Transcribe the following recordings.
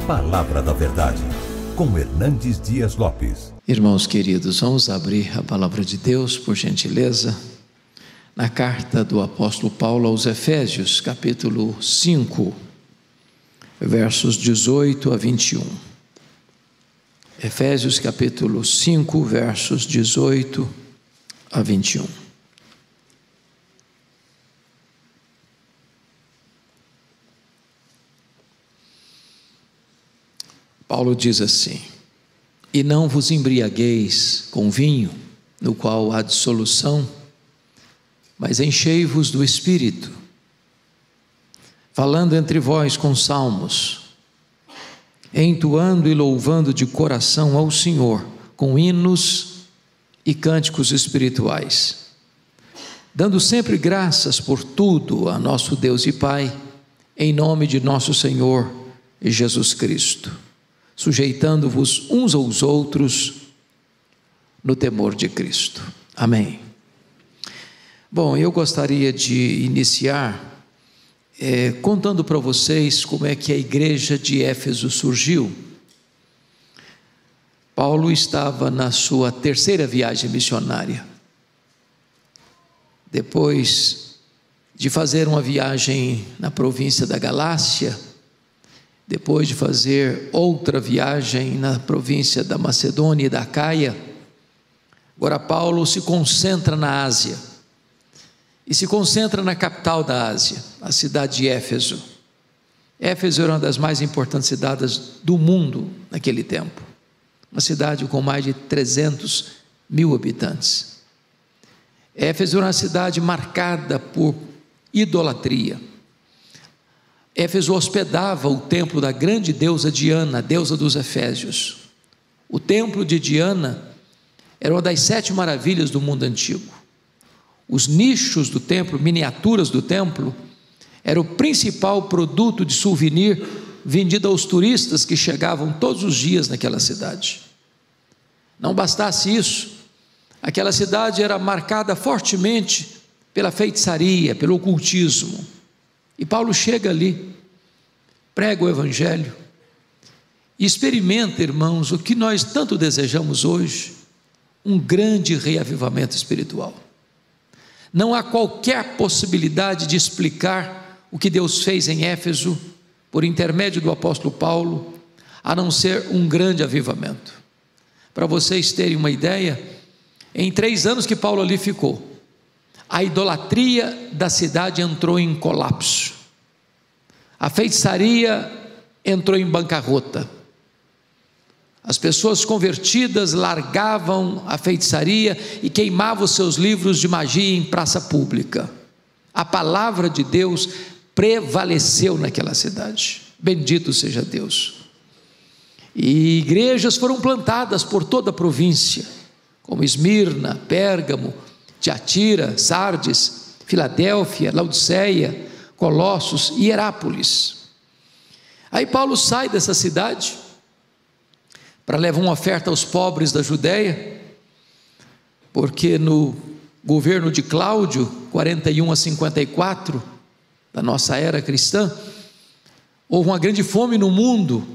Palavra da Verdade, com Hernandes Dias Lopes. Irmãos queridos, vamos abrir a palavra de Deus, por gentileza, na carta do apóstolo Paulo aos Efésios, capítulo 5, versos 18 a 21. Efésios, capítulo 5, versos 18 a 21. Paulo diz assim: e não vos embriagueis com vinho, no qual há dissolução, mas enchei-vos do Espírito, falando entre vós com salmos, entoando e louvando de coração ao Senhor, com hinos e cânticos espirituais, dando sempre graças por tudo a nosso Deus e Pai, em nome de nosso Senhor Jesus Cristo, sujeitando-vos uns aos outros no temor de Cristo. Amém. Bom, eu gostaria de iniciar contando para vocês como é que a igreja de Éfeso surgiu. Paulo estava na sua terceira viagem missionária. Depois de fazer uma viagem na província da Galácia, depois de fazer outra viagem na província da Macedônia e da Acaia, agora Paulo se concentra na Ásia, e se concentra na capital da Ásia, a cidade de Éfeso. Éfeso era uma das mais importantes cidades do mundo naquele tempo, uma cidade com mais de 300 mil habitantes. Éfeso era uma cidade marcada por idolatria. Éfeso hospedava o templo da grande deusa Diana, a deusa dos Efésios. O templo de Diana era uma das 7 maravilhas do mundo antigo. Os nichos do templo, miniaturas do templo, era o principal produto de souvenir vendido aos turistas que chegavam todos os dias naquela cidade. Não bastasse isso, aquela cidade era marcada fortemente pela feitiçaria, pelo ocultismo. E Paulo chega ali, prega o Evangelho e experimenta, irmãos, o que nós tanto desejamos hoje: um grande reavivamento espiritual. Não há qualquer possibilidade de explicar o que Deus fez em Éfeso por intermédio do apóstolo Paulo, a não ser um grande avivamento. Para vocês terem uma ideia, em 3 anos que Paulo ali ficou, a idolatria da cidade entrou em colapso, a feitiçaria entrou em bancarrota, as pessoas convertidas largavam a feitiçaria e queimavam seus livros de magia em praça pública. A palavra de Deus prevaleceu naquela cidade, bendito seja Deus. E igrejas foram plantadas por toda a província, como Esmirna, Pérgamo, Tiatira, Sardes, Filadélfia, Laodiceia, Colossos e Herápolis. Aí Paulo sai dessa cidade para levar uma oferta aos pobres da Judéia, porque no governo de Cláudio, 41 a 54, da nossa era cristã, houve uma grande fome no mundo,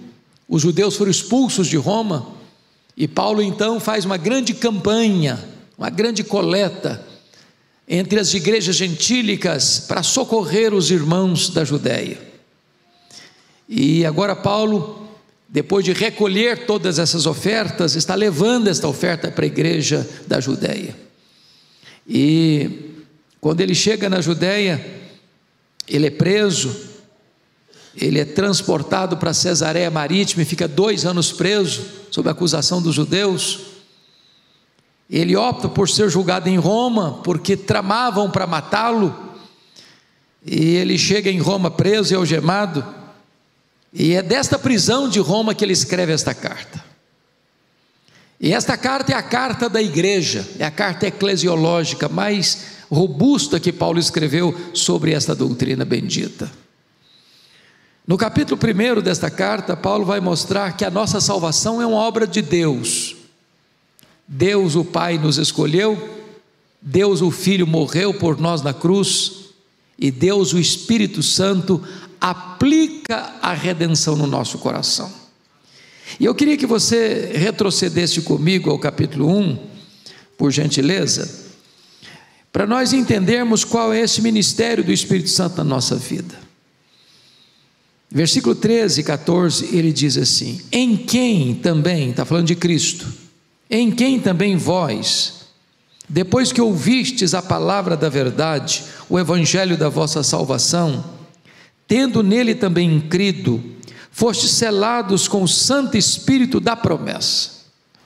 os judeus foram expulsos de Roma, e Paulo então faz uma grande campanha, uma grande coleta entre as igrejas gentílicas para socorrer os irmãos da Judéia. E agora Paulo, depois de recolher todas essas ofertas, está levando esta oferta para a igreja da Judéia. E quando ele chega na Judéia, ele é preso, ele é transportado para Cesareia Marítima e fica 2 anos preso, sob acusação dos judeus. Ele opta por ser julgado em Roma, porque tramavam para matá-lo, e ele chega em Roma preso e algemado, e é desta prisão de Roma que ele escreve esta carta. E esta carta é a carta da igreja, é a carta eclesiológica mais robusta que Paulo escreveu sobre esta doutrina bendita. No capítulo 1 desta carta, Paulo vai mostrar que a nossa salvação é uma obra de Deus. Deus o Pai nos escolheu, Deus o Filho morreu por nós na cruz, e Deus o Espírito Santo aplica a redenção no nosso coração. E eu queria que você retrocedesse comigo ao capítulo 1, por gentileza, para nós entendermos qual é esse ministério do Espírito Santo na nossa vida. Versículo 13 e 14, ele diz assim: em quem também, está falando de Cristo, em quem também vós, depois que ouvistes a palavra da verdade, o evangelho da vossa salvação, tendo nele também crido, fostes selados com o Santo Espírito da promessa.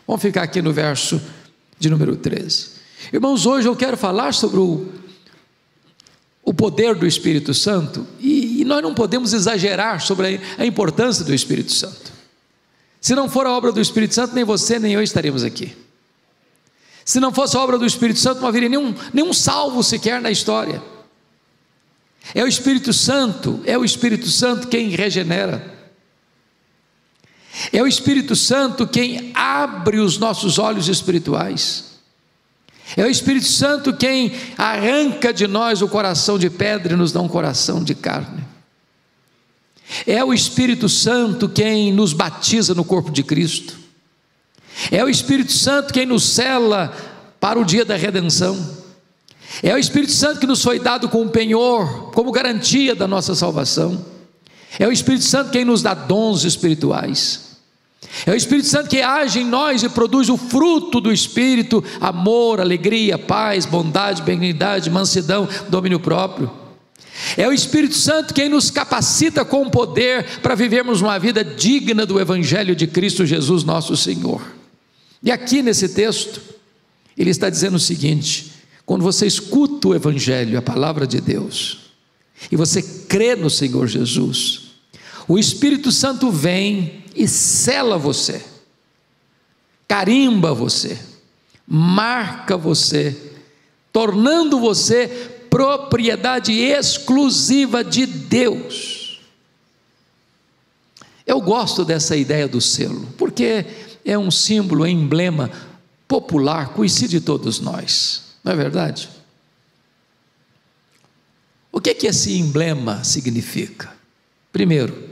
Vamos ficar aqui no verso de número 13. Irmãos, hoje eu quero falar sobre o poder do Espírito Santo, e nós não podemos exagerar sobre a importância do Espírito Santo. Se não for a obra do Espírito Santo, nem você nem eu estaríamos aqui. Se não fosse a obra do Espírito Santo, não haveria nenhum salvo sequer na história. É o Espírito Santo quem regenera. É o Espírito Santo quem abre os nossos olhos espirituais. É o Espírito Santo quem arranca de nós o coração de pedra e nos dá um coração de carne. É o Espírito Santo quem nos batiza no corpo de Cristo. É o Espírito Santo quem nos sela para o dia da redenção. É o Espírito Santo que nos foi dado como penhor, como garantia da nossa salvação. É o Espírito Santo quem nos dá dons espirituais. É o Espírito Santo que age em nós e produz o fruto do Espírito: amor, alegria, paz, bondade, benignidade, mansidão, domínio próprio. É o Espírito Santo quem nos capacita com poder para vivermos uma vida digna do Evangelho de Cristo Jesus nosso Senhor. E aqui nesse texto, ele está dizendo o seguinte: quando você escuta o Evangelho, a palavra de Deus, e você crê no Senhor Jesus, o Espírito Santo vem e sela você, carimba você, marca você, tornando você propriedade exclusiva de Deus. Eu gosto dessa ideia do selo, porque é um símbolo, um emblema popular, conhecido de todos nós, não é verdade? O que esse emblema significa? Primeiro,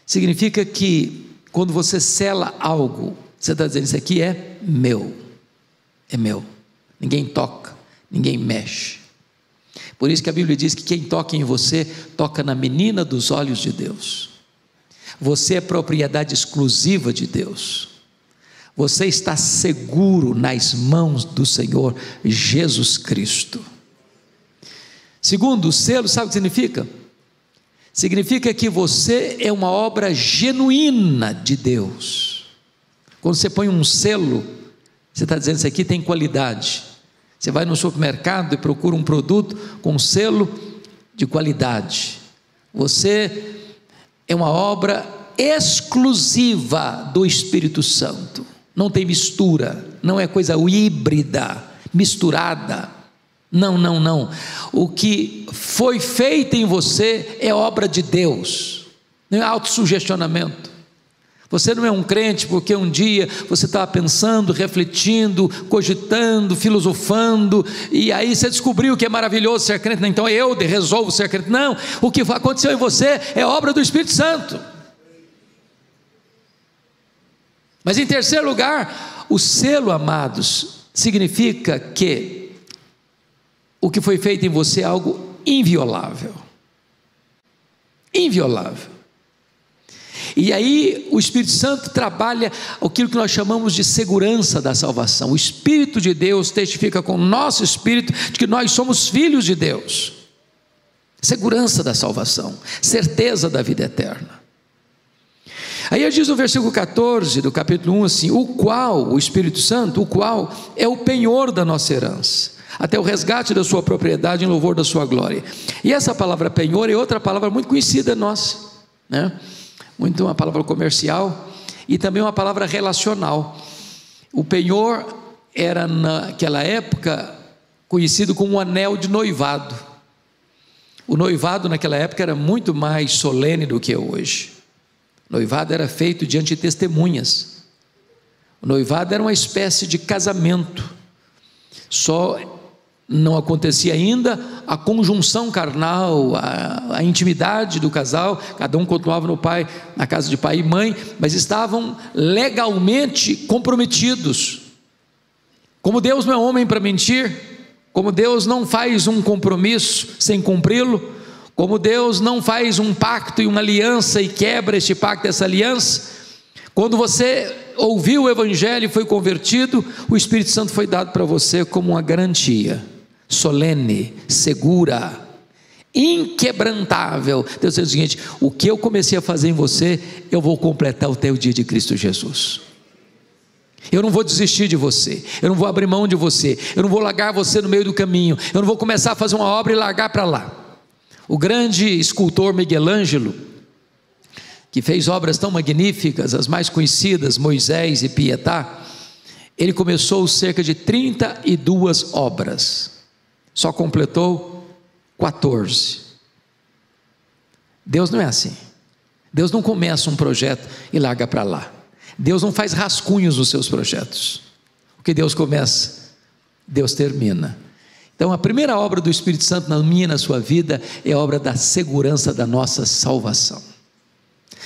significa que quando você sela algo, você está dizendo: isso aqui é meu, ninguém toca, ninguém mexe. Por isso que a Bíblia diz que quem toca em você, toca na menina dos olhos de Deus. Você é propriedade exclusiva de Deus. Você está seguro nas mãos do Senhor Jesus Cristo. Segundo, o selo, sabe o que significa? Significa que você é uma obra genuína de Deus. Quando você põe um selo, você está dizendo: isso aqui tem qualidade. Você vai no supermercado e procura um produto com um selo de qualidade. Você é uma obra exclusiva do Espírito Santo. Não tem mistura, não é coisa híbrida, misturada. Não. O que foi feito em você é obra de Deus, não é autossugestionamento. Você não é um crente porque um dia você estava pensando, refletindo, cogitando, filosofando, e aí você descobriu que é maravilhoso ser crente, então eu resolvo ser crente. Não, o que aconteceu em você é obra do Espírito Santo. Mas em terceiro lugar, o selo, amados, significa que o que foi feito em você é algo inviolável. Inviolável. E aí o Espírito Santo trabalha aquilo que nós chamamos de segurança da salvação. O Espírito de Deus testifica com o nosso espírito de que nós somos filhos de Deus. Segurança da salvação, certeza da vida eterna. Aí diz no versículo 14 do capítulo 1 assim: o Espírito Santo, o qual é o penhor da nossa herança, até o resgate da sua propriedade em louvor da sua glória. E essa palavra penhor é outra palavra muito conhecida nossa, né? Muito uma palavra comercial e também uma palavra relacional. O penhor era naquela época conhecido como um anel de noivado. O noivado naquela época era muito mais solene do que hoje. O noivado era feito diante de testemunhas. O noivado era uma espécie de casamento. Só não acontecia ainda a conjunção carnal, a intimidade do casal, cada um continuava na casa de pai e mãe, mas estavam legalmente comprometidos. Como Deus não é homem para mentir, como Deus não faz um compromisso sem cumpri-lo, como Deus não faz um pacto e uma aliança e quebra este pacto, essa aliança, quando você ouviu o Evangelho e foi convertido, o Espírito Santo foi dado para você como uma garantia solene, segura, inquebrantável. Deus diz o seguinte: o que eu comecei a fazer em você, eu vou completar até o dia de Cristo Jesus. Eu não vou desistir de você, eu não vou abrir mão de você, eu não vou largar você no meio do caminho, eu não vou começar a fazer uma obra e largar para lá. O grande escultor Miguel Ângelo, que fez obras tão magníficas, as mais conhecidas, Moisés e Pietà, ele começou cerca de 32 obras, só completou 14. Deus não é assim. Deus não começa um projeto e larga para lá. Deus não faz rascunhos nos seus projetos. O que Deus começa, Deus termina. Então a primeira obra do Espírito Santo na minha e na sua vida é a obra da segurança da nossa salvação.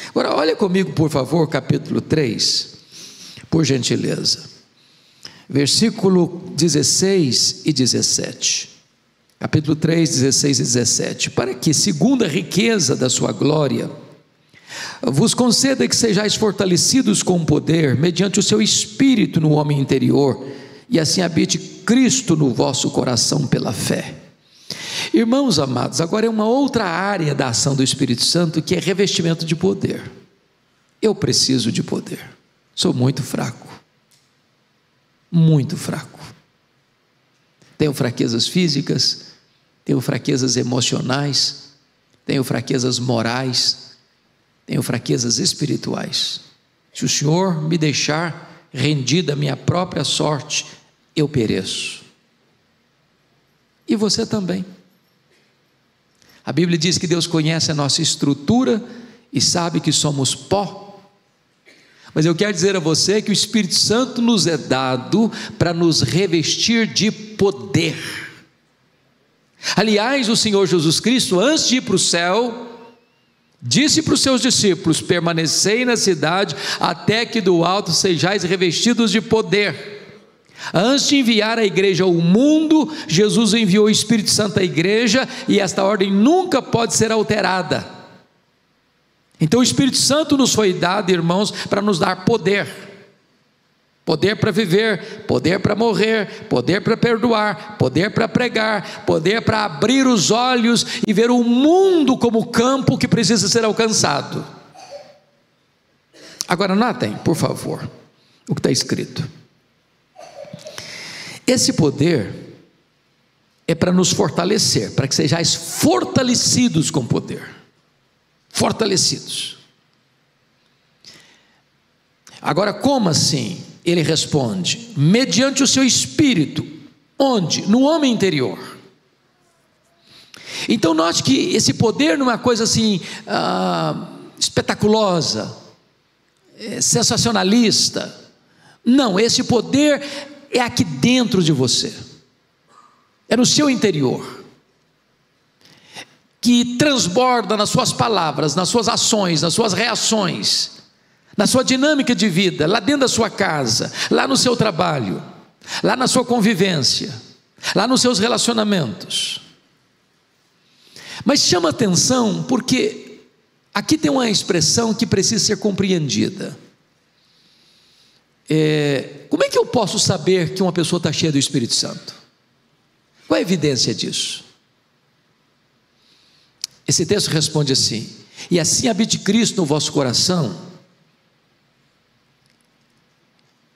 Agora olha comigo por favor, capítulo 3, por gentileza, versículo 16 e 17, capítulo 3, 16 e 17, para que segundo a riqueza da sua glória, vos conceda que sejais fortalecidos com poder, mediante o seu Espírito no homem interior, e assim habite Cristo no vosso coração pela fé. Irmãos amados, agora é uma outra área da ação do Espírito Santo, que é revestimento de poder. Eu preciso de poder, sou muito fraco, tenho fraquezas físicas, tenho fraquezas emocionais, tenho fraquezas morais, tenho fraquezas espirituais. Se o Senhor me deixar rendido à minha própria sorte, eu pereço. E você também. A Bíblia diz que Deus conhece a nossa estrutura e sabe que somos pó. Mas eu quero dizer a você que o Espírito Santo nos é dado para nos revestir de poder. Aliás, o Senhor Jesus Cristo, antes de ir para o céu, disse para os seus discípulos: permanecei na cidade até que do alto sejais revestidos de poder. Antes de enviar a igreja ao mundo, Jesus enviou o Espírito Santo à igreja, e esta ordem nunca pode ser alterada. Então o Espírito Santo nos foi dado, irmãos, para nos dar poder. Poder para viver, poder para morrer, poder para perdoar, poder para pregar, poder para abrir os olhos e ver o mundo como campo que precisa ser alcançado. Agora notem, por favor, o que está escrito. Esse poder é para nos fortalecer, para que sejais fortalecidos com poder. Fortalecidos. Agora, como assim? Ele responde: mediante o seu Espírito. Onde? No homem interior. Então note que esse poder não é uma coisa assim espetaculosa, sensacionalista. Não, esse poder é aqui dentro de você, é no seu interior, que transborda nas suas palavras, nas suas ações, nas suas reações, na sua dinâmica de vida, lá dentro da sua casa, lá no seu trabalho, lá na sua convivência, lá nos seus relacionamentos. Mas chama atenção porque aqui tem uma expressão que precisa ser compreendida. Como é que eu posso saber que uma pessoa está cheia do Espírito Santo? Qual é a evidência disso? Esse texto responde assim: e assim habite Cristo no vosso coração,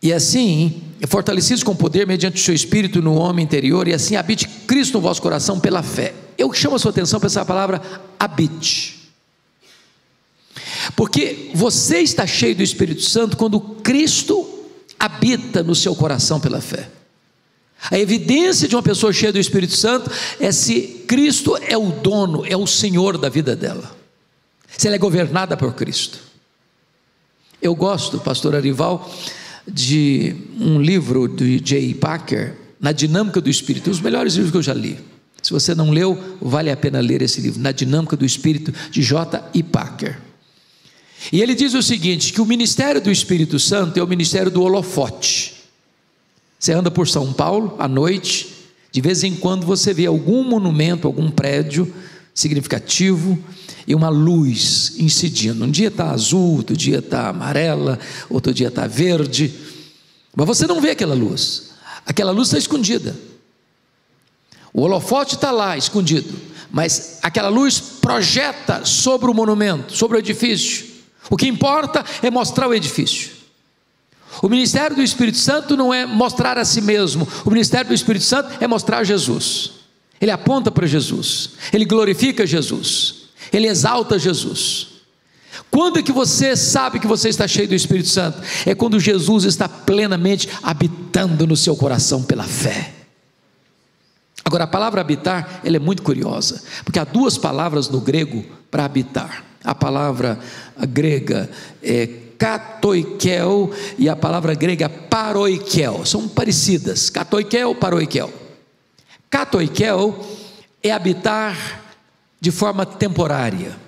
e assim, fortalecidos com poder mediante o seu Espírito no homem interior, e assim habite Cristo no vosso coração pela fé. Eu chamo a sua atenção para essa palavra habite, porque você está cheio do Espírito Santo quando Cristo habita no seu coração pela fé. A evidência de uma pessoa cheia do Espírito Santo é se Cristo é o dono, é o Senhor da vida dela, se ela é governada por Cristo. Eu gosto, pastor Arival, de um livro de J. Packer, Na Dinâmica do Espírito, um dos melhores livros que eu já li. Se você não leu, vale a pena ler esse livro, Na Dinâmica do Espírito, de J.I. Packer. E ele diz o seguinte, que o ministério do Espírito Santo é o ministério do holofote. Você anda por São Paulo à noite, de vez em quando você vê algum monumento, algum prédio significativo e uma luz incidindo. Um dia está azul, outro dia está amarela, outro dia está verde, mas você não vê aquela luz está escondida. O holofote está lá escondido, mas aquela luz projeta sobre o monumento, sobre o edifício. O que importa é mostrar o edifício. O ministério do Espírito Santo não é mostrar a si mesmo, o ministério do Espírito Santo é mostrar Jesus. Ele aponta para Jesus, ele glorifica Jesus, ele exalta Jesus. Quando é que você sabe que você está cheio do Espírito Santo? É quando Jesus está plenamente habitando no seu coração pela fé. Agora, a palavra habitar, ela é muito curiosa, porque há duas palavras no grego para habitar. A palavra grega é katoikel e a palavra grega paroikel, são parecidas, katoikel, paroikel. Katoikel é habitar de forma temporária.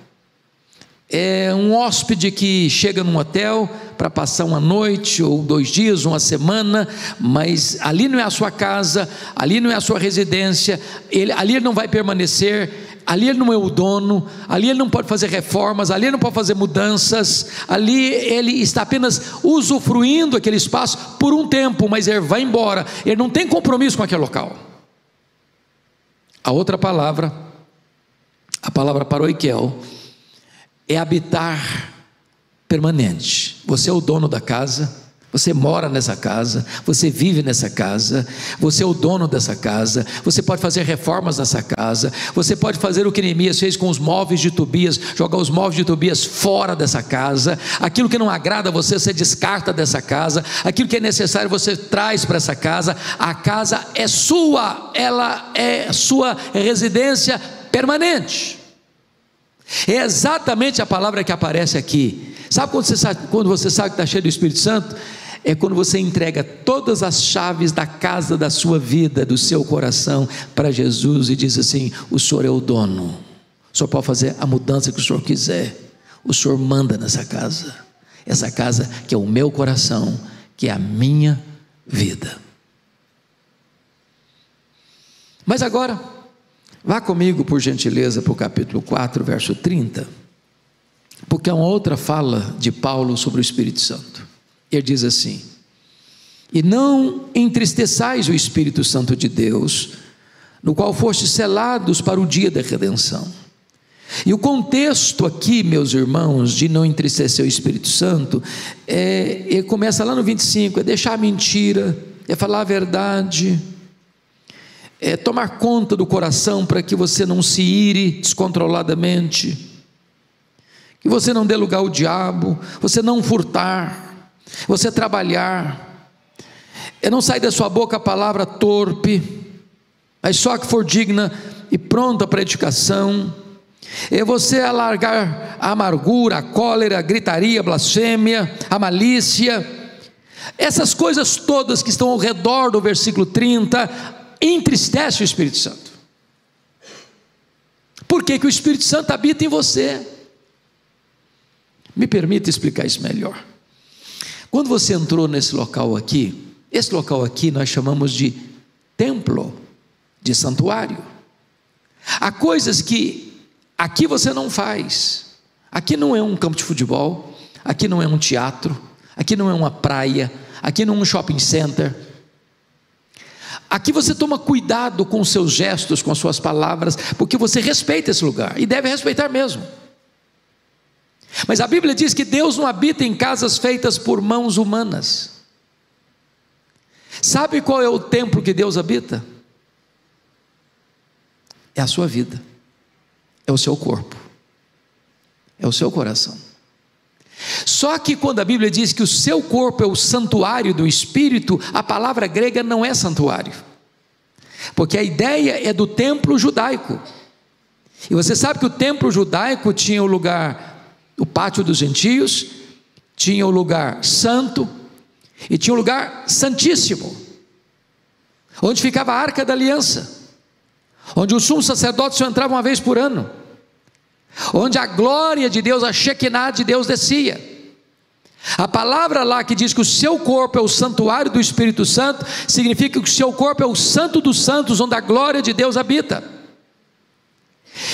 É um hóspede que chega num hotel para passar uma noite ou 2 dias, uma semana, mas ali não é a sua casa, ali não é a sua residência, ali ele não vai permanecer, ali ele não é o dono, ali ele não pode fazer reformas, ali ele não pode fazer mudanças, ali ele está apenas usufruindo aquele espaço por um tempo, mas ele vai embora, ele não tem compromisso com aquele local. A outra palavra, a palavra paroikel, é habitar permanente. Você é o dono da casa, você mora nessa casa, você vive nessa casa, você é o dono dessa casa, você pode fazer reformas nessa casa, você pode fazer o que Neemias fez com os móveis de Tobias, jogar os móveis de Tobias fora dessa casa, aquilo que não agrada você, você descarta dessa casa, aquilo que é necessário você traz para essa casa. A casa é sua, ela é sua residência permanente. É exatamente a palavra que aparece aqui. Sabe quando você sabe que está cheio do Espírito Santo? É quando você entrega todas as chaves da casa da sua vida, do seu coração, para Jesus e diz assim: o Senhor é o dono, o Senhor pode fazer a mudança que o Senhor quiser, o Senhor manda nessa casa, essa casa que é o meu coração, que é a minha vida. Mas agora, vá comigo, por gentileza, para o capítulo 4, verso 30, porque é uma outra fala de Paulo sobre o Espírito Santo. Ele diz assim: e não entristeçais o Espírito Santo de Deus, no qual fostes selados para o dia da redenção. E o contexto aqui, meus irmãos, de não entristecer o Espírito Santo, ele começa lá no 25, é deixar a mentira, é falar a verdade, é tomar conta do coração para que você não se ire descontroladamente, que você não dê lugar ao diabo, você não furtar, você trabalhar, é não sair da sua boca a palavra torpe, mas só que for digna e pronta para edificação, é você alargar a amargura, a cólera, a gritaria, a blasfêmia, a malícia, essas coisas todas que estão ao redor do versículo 30, entristece o Espírito Santo. Por que que o Espírito Santo habita em você? Me permita explicar isso melhor. Quando você entrou nesse local aqui, esse local aqui nós chamamos de templo, de santuário. Há coisas que aqui você não faz. Aqui não é um campo de futebol, aqui não é um teatro, aqui não é uma praia, aqui não é um shopping center. Aqui você toma cuidado com os seus gestos, com as suas palavras, porque você respeita esse lugar, e deve respeitar mesmo. Mas a Bíblia diz que Deus não habita em casas feitas por mãos humanas. Sabe qual é o templo que Deus habita? É a sua vida, é o seu corpo, é o seu coração. Só que quando a Bíblia diz que o seu corpo é o santuário do Espírito, a palavra grega não é santuário, porque a ideia é do templo judaico. E você sabe que o templo judaico tinha o lugar, o pátio dos gentios, tinha o lugar santo e tinha o lugar santíssimo. onde ficava a Arca da Aliança, onde o sumo sacerdote só entrava uma vez por ano, onde a glória de Deus, a Shekinah de Deus descia. A palavra lá que diz que o seu corpo é o santuário do Espírito Santo, significa que o seu corpo é o santo dos santos, onde a glória de Deus habita.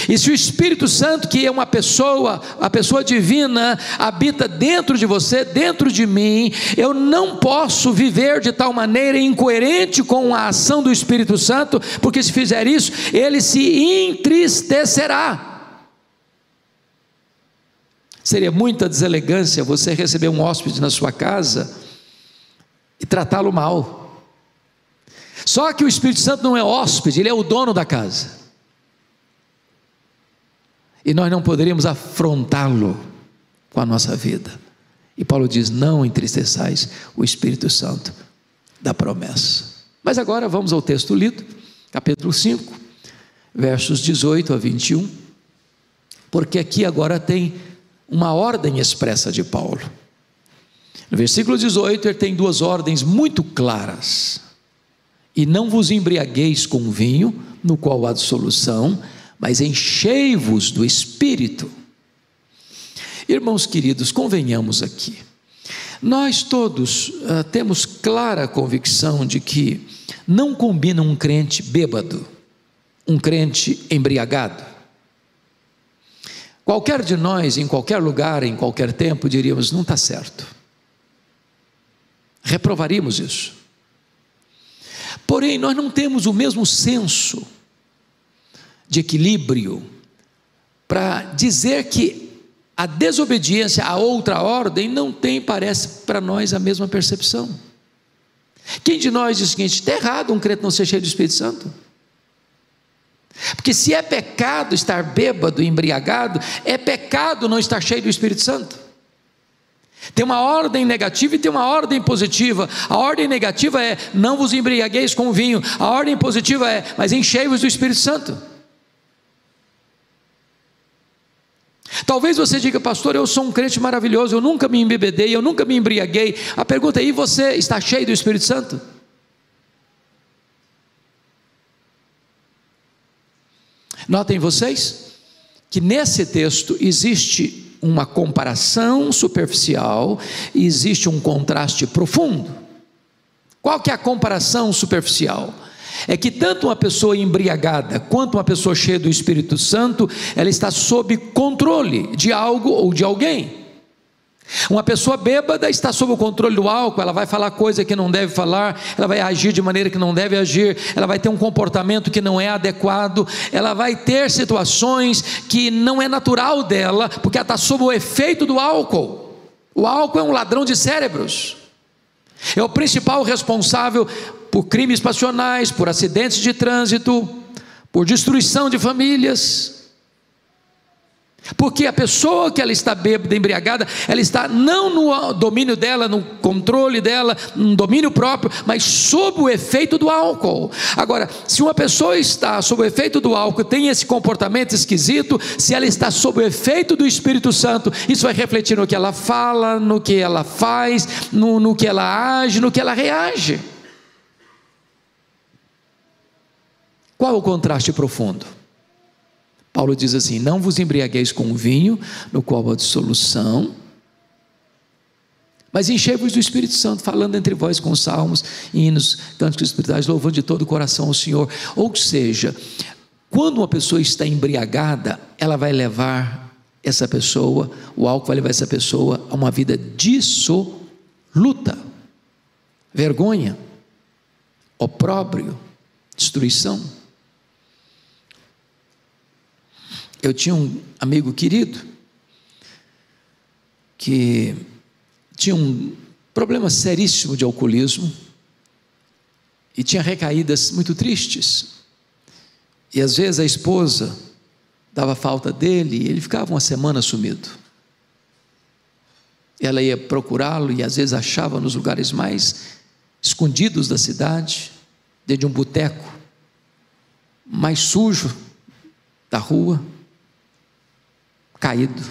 E se o Espírito Santo, que é uma pessoa, a pessoa divina, habita dentro de você, dentro de mim, eu não posso viver de tal maneira incoerente com a ação do Espírito Santo, porque se fizer isso, ele se entristecerá. Seria muita deselegância você receber um hóspede na sua casa e tratá-lo mal. Só que o Espírito Santo não é hóspede, ele é o dono da casa. E nós não poderíamos afrontá-lo com a nossa vida. E Paulo diz: não entristeçais o Espírito Santo da promessa. Mas agora vamos ao texto lido, capítulo 5, versos 18 a 21, porque aqui agora tem uma ordem expressa de Paulo. No versículo 18 ele tem duas ordens muito claras: e não vos embriagueis com vinho, no qual há dissolução, mas enchei-vos do Espírito. Irmãos queridos, convenhamos aqui, nós todos temos clara convicção de que não combina um crente bêbado, um crente embriagado. Qualquer de nós, em qualquer lugar, em qualquer tempo, diríamos: não está certo, reprovaríamos isso. Porém, nós não temos o mesmo senso de equilíbrio para dizer que a desobediência a outra ordem não tem, parece para nós, a mesma percepção. Quem de nós diz o seguinte: está errado um crente não ser cheio do Espírito Santo? Porque se é pecado estar bêbado, embriagado, é pecado não estar cheio do Espírito Santo. Tem uma ordem negativa e tem uma ordem positiva. A ordem negativa é: não vos embriagueis com vinho. A ordem positiva é: mas enchei-vos do Espírito Santo. Talvez você diga: pastor, eu sou um crente maravilhoso, eu nunca me embebedei, eu nunca me embriaguei. A pergunta é: e você está cheio do Espírito Santo? Notem vocês que nesse texto existe uma comparação superficial e existe um contraste profundo. Qual que é a comparação superficial? É que tanto uma pessoa embriagada quanto uma pessoa cheia do Espírito Santo, ela está sob controle de algo ou de alguém. Uma pessoa bêbada está sob o controle do álcool, ela vai falar coisa que não deve falar, ela vai agir de maneira que não deve agir, ela vai ter um comportamento que não é adequado, ela vai ter situações que não é natural dela, porque ela está sob o efeito do álcool. O álcool é um ladrão de cérebros, é o principal responsável por crimes passionais, por acidentes de trânsito, por destruição de famílias. Porque a pessoa que ela está bêbada, embriagada, ela está não no domínio dela, no controle dela, no domínio próprio, mas sob o efeito do álcool. Agora, se uma pessoa está sob o efeito do álcool, tem esse comportamento esquisito, se ela está sob o efeito do Espírito Santo, isso vai refletir no que ela fala, no que ela faz, no que ela age, no que ela reage. Qual é o contraste profundo? Paulo diz assim: não vos embriagueis com vinho, no qual há dissolução, mas enchei-vos do Espírito Santo, falando entre vós com salmos, hinos, cânticos espirituais, louvando de todo o coração ao Senhor. Ou seja, quando uma pessoa está embriagada, ela vai levar essa pessoa, o álcool vai levar essa pessoa a uma vida dissoluta, vergonha, opróbrio, destruição. Eu tinha um amigo querido que tinha um problema seríssimo de alcoolismo e tinha recaídas muito tristes, e às vezes a esposa dava falta dele e ele ficava uma semana sumido. Ela ia procurá-lo e às vezes achava nos lugares mais escondidos da cidade, dentro de um boteco mais sujo da rua, caído,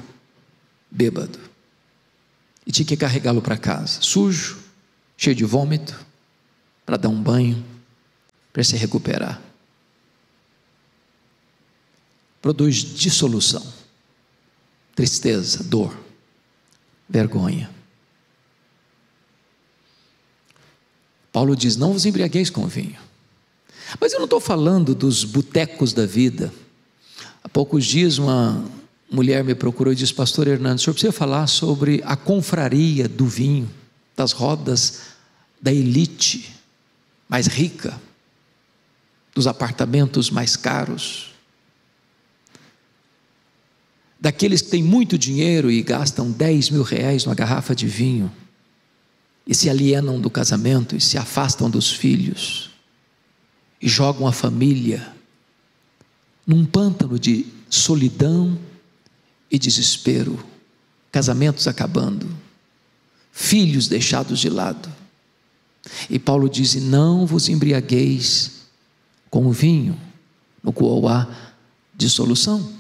bêbado, e tinha que carregá-lo para casa, sujo, cheio de vômito, para dar um banho, para se recuperar. Produz dissolução, tristeza, dor, vergonha. Paulo diz: não vos embriagueis com vinho. Mas eu não estou falando dos botecos da vida. Há poucos dias uma mulher me procurou e disse: pastor Hernandes, o senhor precisa falar sobre a confraria do vinho, das rodas da elite mais rica, dos apartamentos mais caros, daqueles que têm muito dinheiro e gastam 10 mil reais numa garrafa de vinho, e se alienam do casamento, e se afastam dos filhos, e jogam a família num pântano de solidão e desespero, casamentos acabando, filhos deixados de lado. E Paulo diz: não vos embriagueis com o vinho, no qual há dissolução.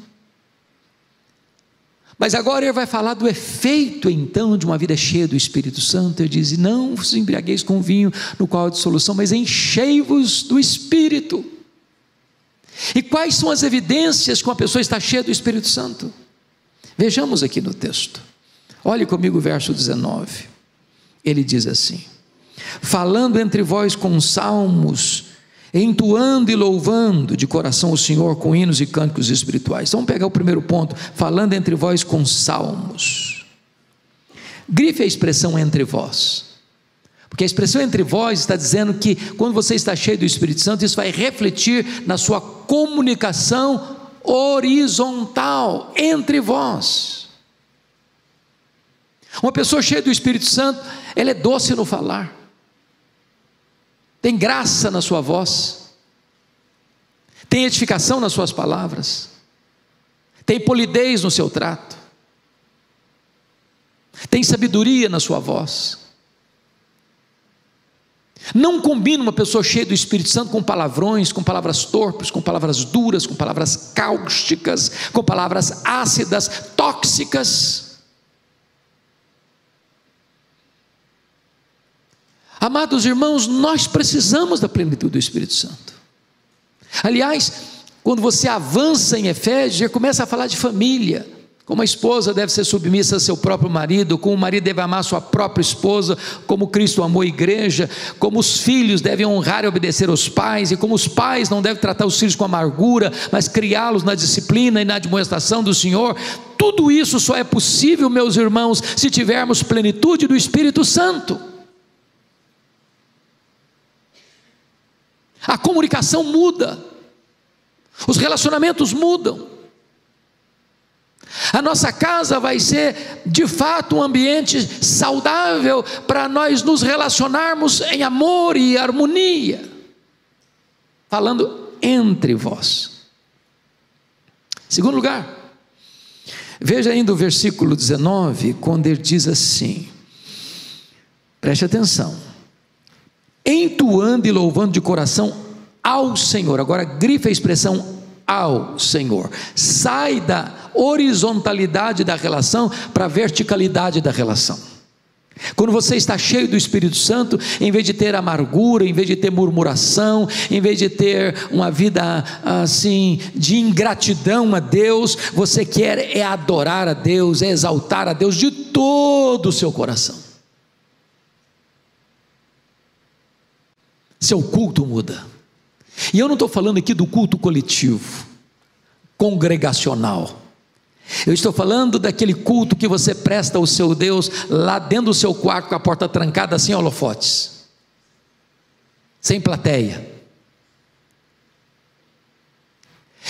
Mas agora ele vai falar do efeito então de uma vida cheia do Espírito Santo. Ele diz: não vos embriagueis com vinho no qual há dissolução, mas enchei-vos do Espírito. E quais são as evidências que uma pessoa está cheia do Espírito Santo? Vejamos aqui no texto. Olhe comigo o verso 19. Ele diz assim: falando entre vós com salmos, entoando e louvando de coração o Senhor com hinos e cânticos espirituais. Vamos pegar o primeiro ponto: falando entre vós com salmos. Grife a expressão entre vós, porque a expressão entre vós está dizendo que quando você está cheio do Espírito Santo, isso vai refletir na sua comunicação horizontal entre vós. Uma pessoa cheia do Espírito Santo, ela é doce no falar, tem graça na sua voz, tem edificação nas suas palavras, tem polidez no seu trato, tem sabedoria na sua voz. Não combina uma pessoa cheia do Espírito Santo com palavrões, com palavras torpes, com palavras duras, com palavras cáusticas, com palavras ácidas, tóxicas. Amados irmãos, nós precisamos da plenitude do Espírito Santo. Aliás, quando você avança em Efésios, já começa a falar de família, como a esposa deve ser submissa a seu próprio marido, como o marido deve amar a sua própria esposa, como Cristo amou a igreja, como os filhos devem honrar e obedecer aos pais, e como os pais não devem tratar os filhos com amargura, mas criá-los na disciplina e na admoestação do Senhor. Tudo isso só é possível, meus irmãos, se tivermos plenitude do Espírito Santo. A comunicação muda, os relacionamentos mudam. A nossa casa vai ser de fato um ambiente saudável para nós nos relacionarmos em amor e harmonia, falando entre vós. Segundo lugar, veja ainda o versículo 19, quando ele diz assim, preste atenção: entoando e louvando de coração ao Senhor. Agora grife a expressão ao Senhor. Sai da horizontalidade da relação para a verticalidade da relação. Quando você está cheio do Espírito Santo, em vez de ter amargura, em vez de ter murmuração, em vez de ter uma vida assim de ingratidão a Deus, você quer é adorar a Deus, é exaltar a Deus de todo o seu coração. Seu culto muda. E eu não estou falando aqui do culto coletivo, congregacional. Eu estou falando daquele culto que você presta ao seu Deus lá dentro do seu quarto, com a porta trancada, sem holofotes, sem plateia.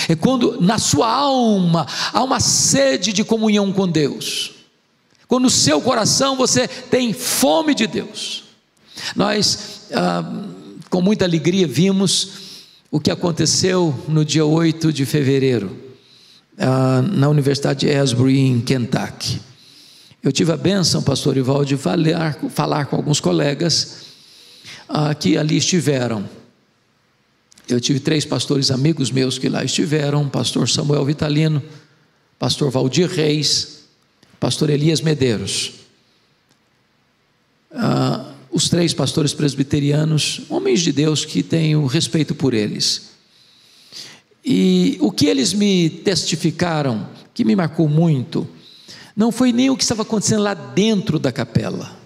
É quando na sua alma há uma sede de comunhão com Deus, quando no seu coração você tem fome de Deus. Nós com muita alegria vimos o que aconteceu no dia 8 de fevereiro, na Universidade de Asbury, em Kentucky. Eu tive a bênção, pastor Ivaldo, de falar com alguns colegas que ali estiveram. Eu tive 3 pastores amigos meus que lá estiveram: pastor Samuel Vitalino, pastor Valdir Reis, pastor Elias Medeiros. os 3 pastores presbiterianos, homens de Deus que tenho respeito por eles. E o que eles me testificaram, que me marcou muito, não foi nem o que estava acontecendo lá dentro da capela,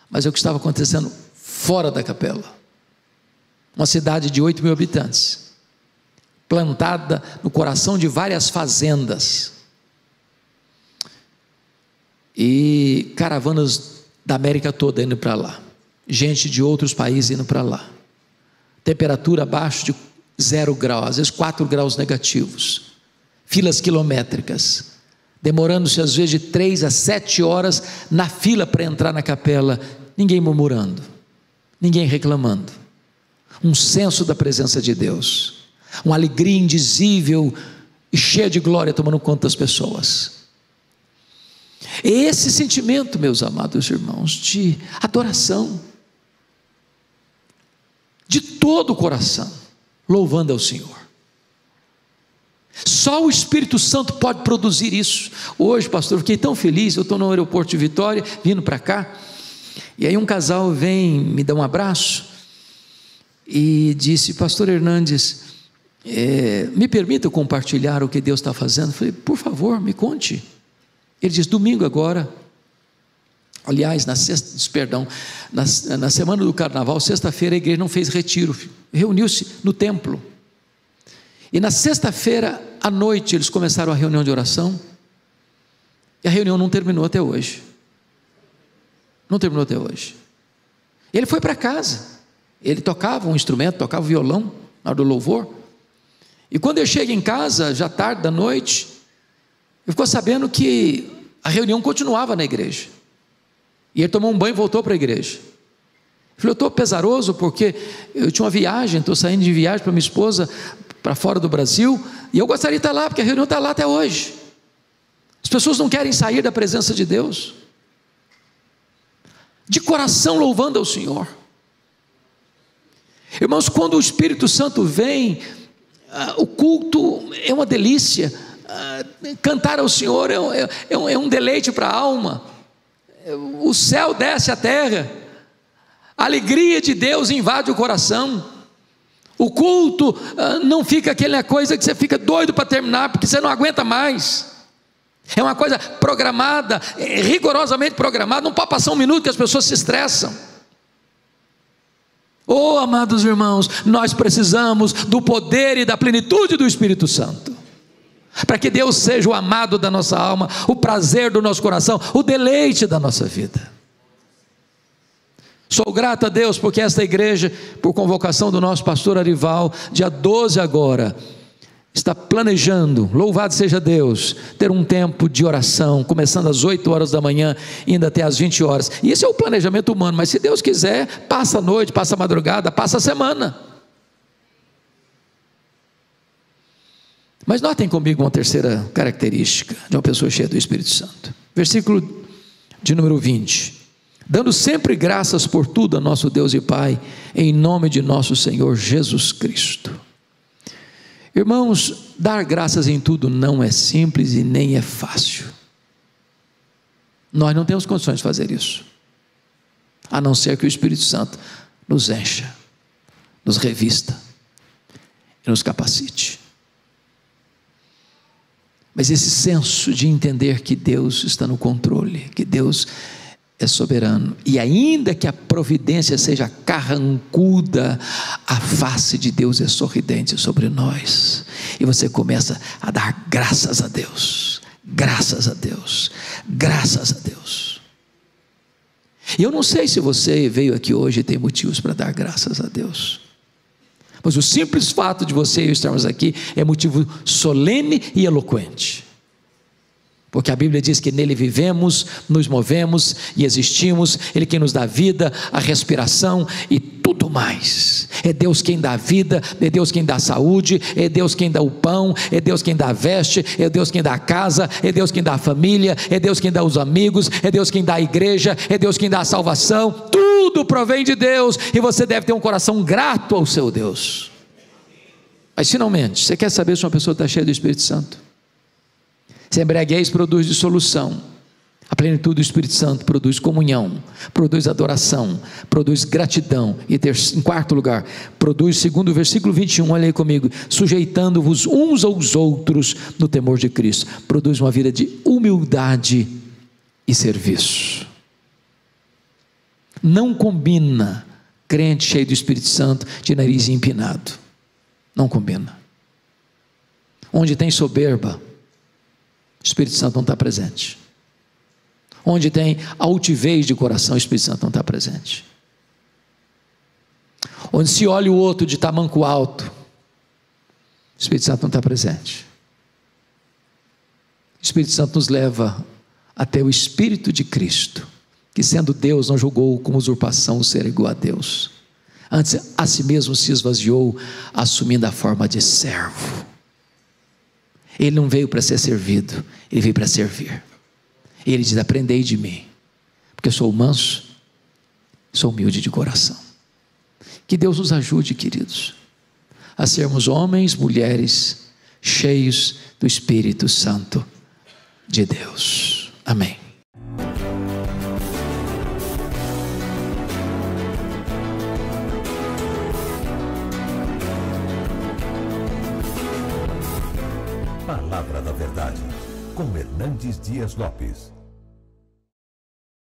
mas é o que estava acontecendo fora da capela. Uma cidade de 8 mil habitantes, plantada no coração de várias fazendas, e caravanas da América toda indo para lá, gente de outros países indo para lá, temperatura abaixo de 0 grau, às vezes 4 graus negativos, filas quilométricas, demorando-se às vezes de 3 a 7 horas na fila para entrar na capela, ninguém murmurando, ninguém reclamando, um senso da presença de Deus, uma alegria indizível e cheia de glória tomando conta das pessoas. Esse sentimento, meus amados irmãos, de adoração, de todo o coração, louvando ao Senhor. Só o Espírito Santo pode produzir isso. Hoje, pastor, eu fiquei tão feliz, eu estou no aeroporto de Vitória, vindo para cá, e aí um casal vem me dar um abraço, e disse: pastor Hernandes, me permita compartilhar o que Deus está fazendo? Eu falei: por favor, me conte. Ele diz: domingo agora, aliás, na semana do carnaval, sexta-feira, a igreja não fez retiro, reuniu-se no templo, e na sexta-feira à noite eles começaram a reunião de oração, e a reunião não terminou até hoje, ele foi para casa, ele tocava um instrumento, tocava violão na hora do louvor, e quando eu chego em casa, já tarde da noite, eu ficou sabendo que a reunião continuava na igreja, e ele tomou um banho e voltou para a igreja. Eu falei: eu estou pesaroso porque eu tinha uma viagem, estou saindo de viagem para minha esposa, para fora do Brasil, e eu gostaria de estar lá, porque a reunião está lá até hoje. As pessoas não querem sair da presença de Deus, de coração louvando ao Senhor. Irmãos, quando o Espírito Santo vem, o culto é uma delícia, cantar ao Senhor é um deleite para a alma, o céu desce à terra, a alegria de Deus invade o coração, o culto não fica aquela coisa que você fica doido para terminar, porque você não aguenta mais, é uma coisa programada, rigorosamente programada, não pode passar um minuto que as pessoas se estressam. Oh, amados irmãos, nós precisamos do poder e da plenitude do Espírito Santo, para que Deus seja o amado da nossa alma, o prazer do nosso coração, o deleite da nossa vida. Sou grato a Deus porque esta igreja, por convocação do nosso pastor Arival, dia 12 agora, está planejando, louvado seja Deus, ter um tempo de oração, começando às 8 horas da manhã, indo até às 20 horas, e esse é o planejamento humano, mas se Deus quiser, passa a noite, passa a madrugada, passa a semana. Mas notem comigo uma terceira característica de uma pessoa cheia do Espírito Santo, versículo de número 20, dando sempre graças por tudo a nosso Deus e Pai, em nome de nosso Senhor Jesus Cristo. Irmãos, dar graças em tudo não é simples e nem é fácil, nós não temos condições de fazer isso, a não ser que o Espírito Santo nos encha, nos revista e nos capacite. Mas esse senso de entender que Deus está no controle, que Deus é soberano, e ainda que a providência seja carrancuda, a face de Deus é sorridente sobre nós, e você começa a dar graças a Deus, graças a Deus, graças a Deus. E eu não sei se você veio aqui hoje e tem motivos para dar graças a Deus, mas o simples fato de você e eu estarmos aqui é motivo solene e eloquente, porque a Bíblia diz que nele vivemos, nos movemos e existimos, Ele quem nos dá vida, a respiração e tudo mais. É Deus quem dá vida, é Deus quem dá saúde, é Deus quem dá o pão, é Deus quem dá a veste, é Deus quem dá a casa, é Deus quem dá a família, é Deus quem dá os amigos, é Deus quem dá a igreja, é Deus quem dá a salvação. Tudo provém de Deus, e você deve ter um coração grato ao seu Deus. Mas finalmente, você quer saber se uma pessoa está cheia do Espírito Santo? Se embriaguez produz dissolução, A plenitude do Espírito Santo produz comunhão, produz adoração, produz gratidão. E em quarto lugar, produz, segundo o versículo 21, olha aí comigo, sujeitando-vos uns aos outros no temor de Cristo. Produz uma vida de humildade e serviço. Não combina crente cheio do Espírito Santo de nariz empinado. Não combina. Onde tem soberba, o Espírito Santo não está presente. Onde tem altivez de coração, o Espírito Santo não está presente. Onde se olha o outro de tamanco alto, o Espírito Santo não está presente. O Espírito Santo nos leva até o Espírito de Cristo, que sendo Deus não julgou como usurpação ser igual a Deus. Antes a si mesmo se esvaziou, assumindo a forma de servo. Ele não veio para ser servido, ele veio para servir. Ele diz: aprendei de mim, porque eu sou manso, sou humilde de coração. Que Deus nos ajude, queridos, a sermos homens, mulheres, cheios do Espírito Santo de Deus. Amém. Palavra da Verdade, com Hernandes Dias Lopes.